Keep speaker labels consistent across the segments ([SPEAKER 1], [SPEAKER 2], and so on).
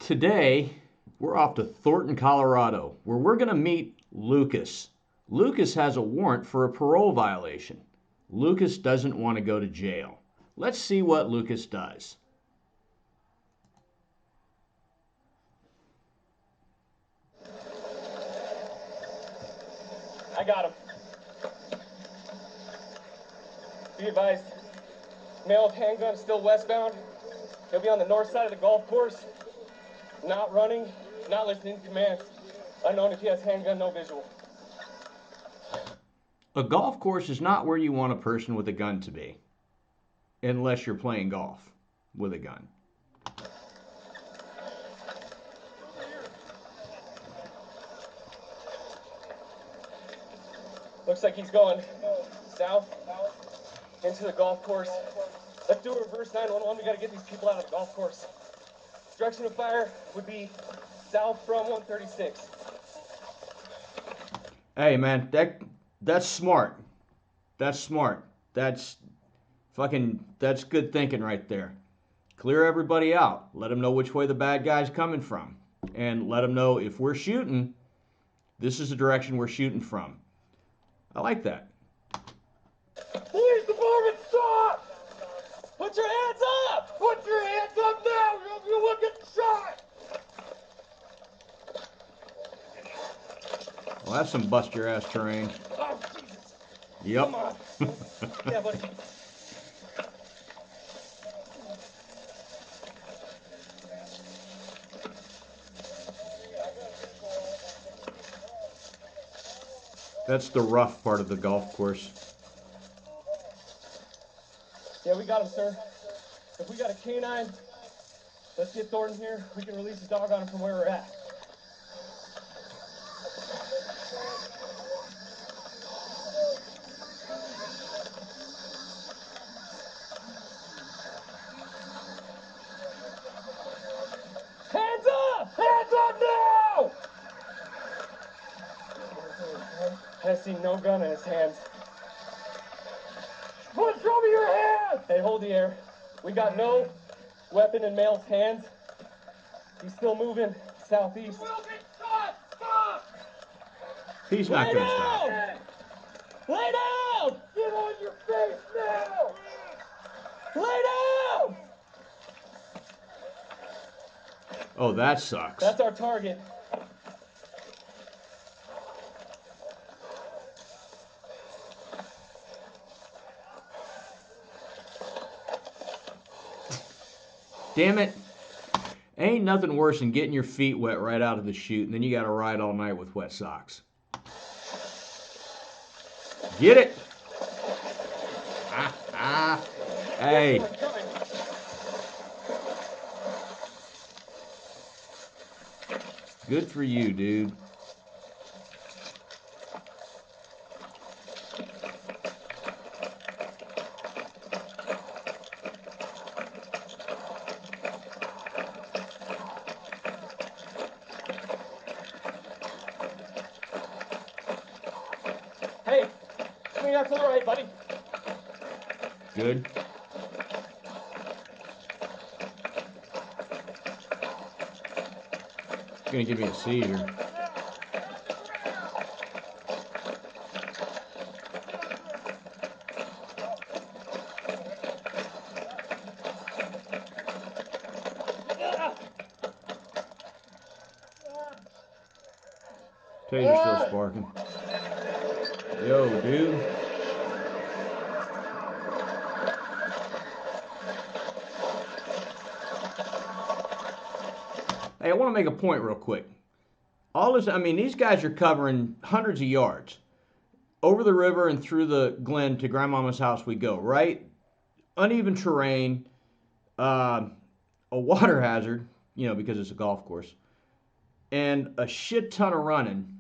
[SPEAKER 1] Today, we're off to Thornton, Colorado, where we're going to meet Lucas. Lucas has a warrant for a parole violation. Lucas doesn't want to go to jail. Let's see what Lucas does.
[SPEAKER 2] I got him. Be advised, male with handgun still westbound. He'll be on the north side of the golf course. Not running, not listening to commands. Unknown if he has handgun, no visual.
[SPEAKER 1] A golf course is not where you want a person with a gun to be, unless you're playing golf with a gun.
[SPEAKER 2] Looks like he's going south into the golf course. Let's do a reverse 911. We got to get these people out of the golf course. Direction of fire would be south from 136.
[SPEAKER 1] Hey man, that's smart. That's smart. That's good thinking right there. Clear everybody out. Let them know which way the bad guy's coming from. And let them know if we're shooting, this is the direction we're shooting from. I like that.
[SPEAKER 2] Police department, stop! Put your hands up! Put your hands up now! You will get shot!
[SPEAKER 1] Well, that's some bust your ass terrain.
[SPEAKER 2] Oh, Jesus.
[SPEAKER 1] Yep.
[SPEAKER 2] Come on. Yeah, buddy.
[SPEAKER 1] That's the rough part of the golf course.
[SPEAKER 2] Yeah, we got him, sir. If we got a canine, let's get Thornton here. We can release the dog on him from where we're at. Hands up! Hands up now! I see no gun in his hands. Put show me your hands! Hey, hold the air. We got no weapon in male's hands. He's still moving southeast. We'll get shot! Stop!
[SPEAKER 1] He's not going to stop.
[SPEAKER 2] Lay down! Get on your face now! Lay down!
[SPEAKER 1] Oh, that sucks.
[SPEAKER 2] That's our target.
[SPEAKER 1] Damn it. Ain't nothing worse than getting your feet wet right out of the chute, and then you got to ride all night with wet socks. Get it? Hey. Good for you, dude.
[SPEAKER 2] Hey, swing out to the right, buddy.
[SPEAKER 1] Good. It's gonna give me a seizure. Taser's still sparking. Yo, dude. Hey, I want to make a point real quick. All this, I mean, these guys are covering hundreds of yards. Over the river and through the glen to Grandmama's house we go, right? Uneven terrain, a water hazard, because it's a golf course, and a shit ton of running.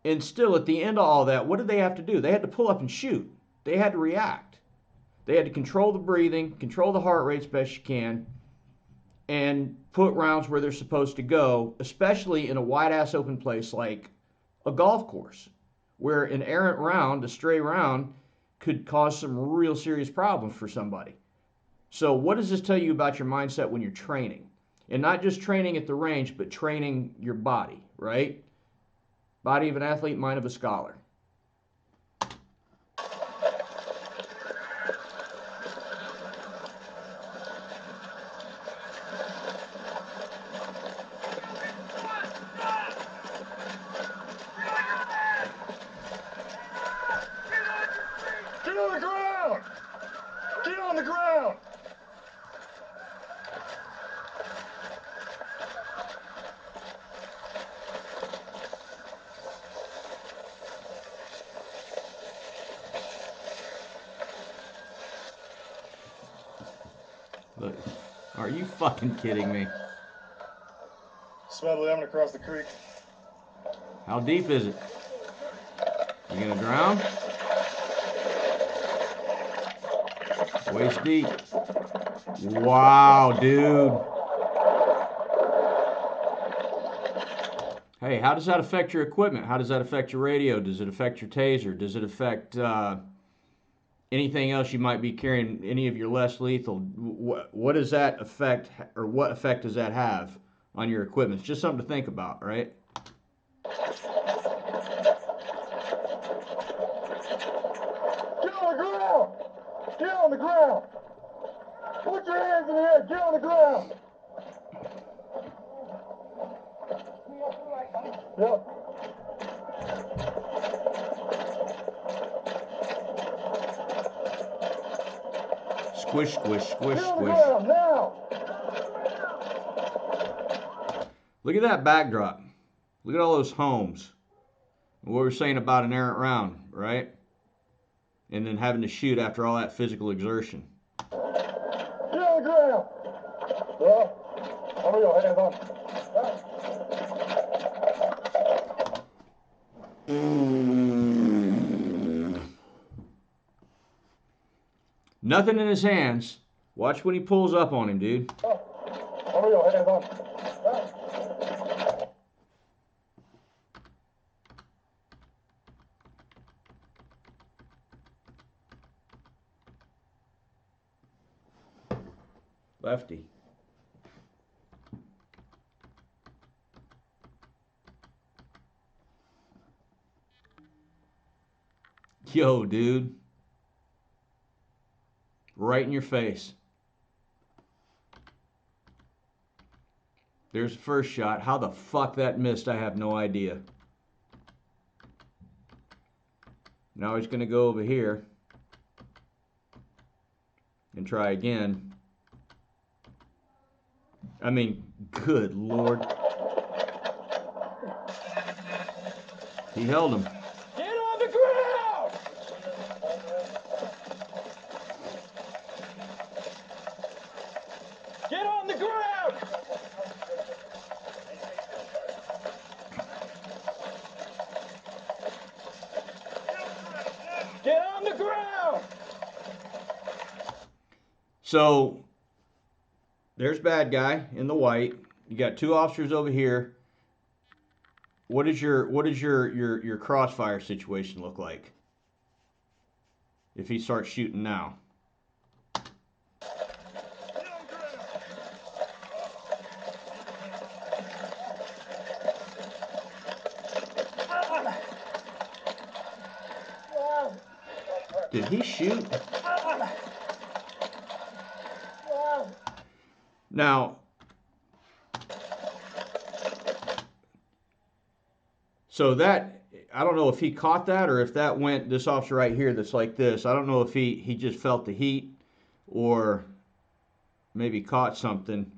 [SPEAKER 1] And still, at the end of all that, what did they have to do? They had to pull up and shoot. They had to react. They had to control the breathing, control the heart rate as best you can, and put rounds where they're supposed to go, especially in a wide-ass open place like a golf course, where an errant round, a stray round, could cause some real serious problems for somebody. So what does this tell you about your mindset when you're training? And not just training at the range, but training your body, right? Body of an athlete, mind of a scholar.
[SPEAKER 3] Get on the ground! Get on the ground!
[SPEAKER 1] Look, are you fucking kidding me?
[SPEAKER 3] Smedley, I'm gonna cross the creek.
[SPEAKER 1] How deep is it? You gonna drown? Waist deep. Wow, dude. Hey, how does that affect your equipment? How does that affect your radio? Does it affect your taser? Does it affect anything else you might be carrying? Any of your less lethal? What does that affect, or what effect does that have on your equipment? It's just something to think about, right?
[SPEAKER 3] Get on the ground! Get on the ground! Put your hands in the air! Get on the ground! Yep.
[SPEAKER 1] Squish, squish, squish,
[SPEAKER 3] Get on the
[SPEAKER 1] squish.
[SPEAKER 3] ground now!
[SPEAKER 1] Look at that backdrop. Look at all those homes. What we were saying about an errant round, right? And then having to shoot after all that physical exertion.
[SPEAKER 3] Get on the ground! Well, how many of your hands on?
[SPEAKER 1] Nothing in his hands. Watch when he pulls up on him, dude.
[SPEAKER 3] How many of your hands on?
[SPEAKER 1] Lefty. Yo, dude. Right in your face. There's the first shot. How the fuck that missed, I have no idea. Now he's going to go over here and try again. I mean, good Lord. He held him.
[SPEAKER 2] Get on the ground! Get on the ground! Get on the ground!
[SPEAKER 1] So there's bad guy in the white. You got two officers over here. What is your crossfire situation look like? If he starts shooting now. Did he shoot? Now, so that, I don't know if he caught that or if that went, this officer right here that's like this, I don't know if he just felt the heat or maybe caught something.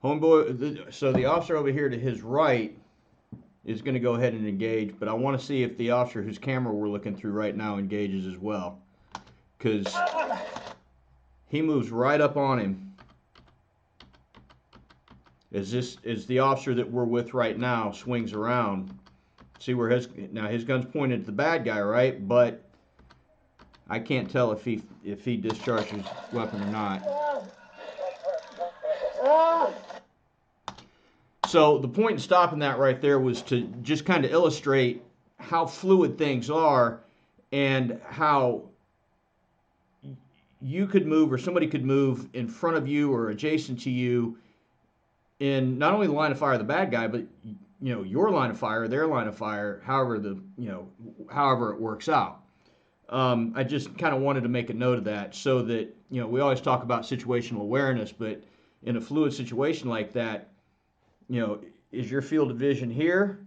[SPEAKER 1] Homeboy, so the officer over here to his right is going to go ahead and engage, but I want to see if the officer whose camera we're looking through right now engages as well. Because he moves right up on him. As the officer that we're with right now swings around. See where his gun's pointed at the bad guy, right? But I can't tell if he discharged his weapon or not. So the point in stopping that right there was to just kind of illustrate how fluid things are and how you could move or somebody could move in front of you or adjacent to you in not only the line of fire of the bad guy, but your line of fire, their line of fire, however it works out. I just kind of wanted to make a note of that so that we always talk about situational awareness, but in a fluid situation like that, you know, is your field of vision here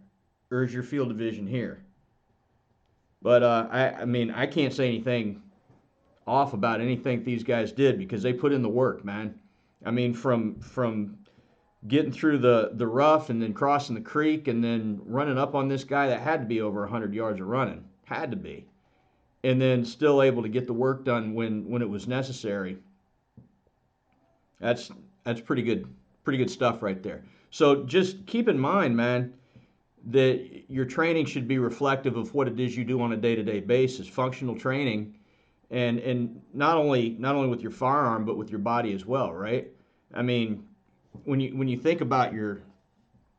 [SPEAKER 1] or is your field of vision here? But I mean, I can't say anything off about anything these guys did because they put in the work, man. I mean, from getting through the rough and then crossing the creek and then running up on this guy that had to be over 100 yards of running, had to be, and then still able to get the work done when it was necessary. That's that's pretty good stuff right there. So just keep in mind, man, that your training should be reflective of what it is you do on a day-to-day basis. Functional training, and not only with your firearm but with your body as well, right? I mean, when you think about your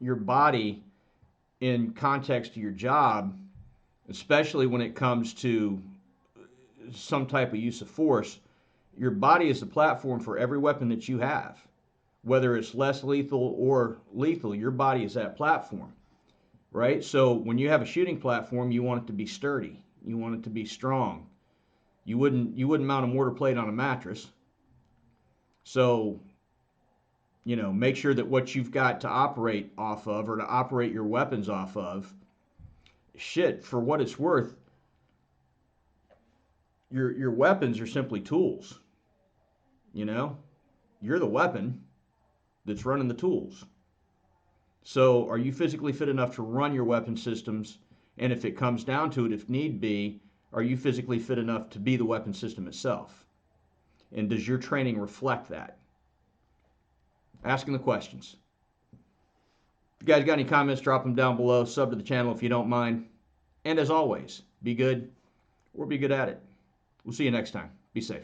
[SPEAKER 1] body in context to your job, especially when it comes to some type of use of force, your body is the platform for every weapon that you have. Whether it's less lethal or lethal, your body is that platform, right? So when you have a shooting platform, you want it to be sturdy. You want it to be strong. You wouldn't mount a mortar plate on a mattress. So, make sure that what you've got to operate off of or to operate your weapons off of, shit, for what it's worth, your weapons are simply tools, you know? You're the weapon that's running the tools. So, are you physically fit enough to run your weapon systems? And if it comes down to it, if need be, are you physically fit enough to be the weapon system itself? And does your training reflect that? Asking the questions. If you guys got any comments, drop them down below. Sub to the channel if you don't mind. And as always, be good or be good at it. We'll see you next time. Be safe.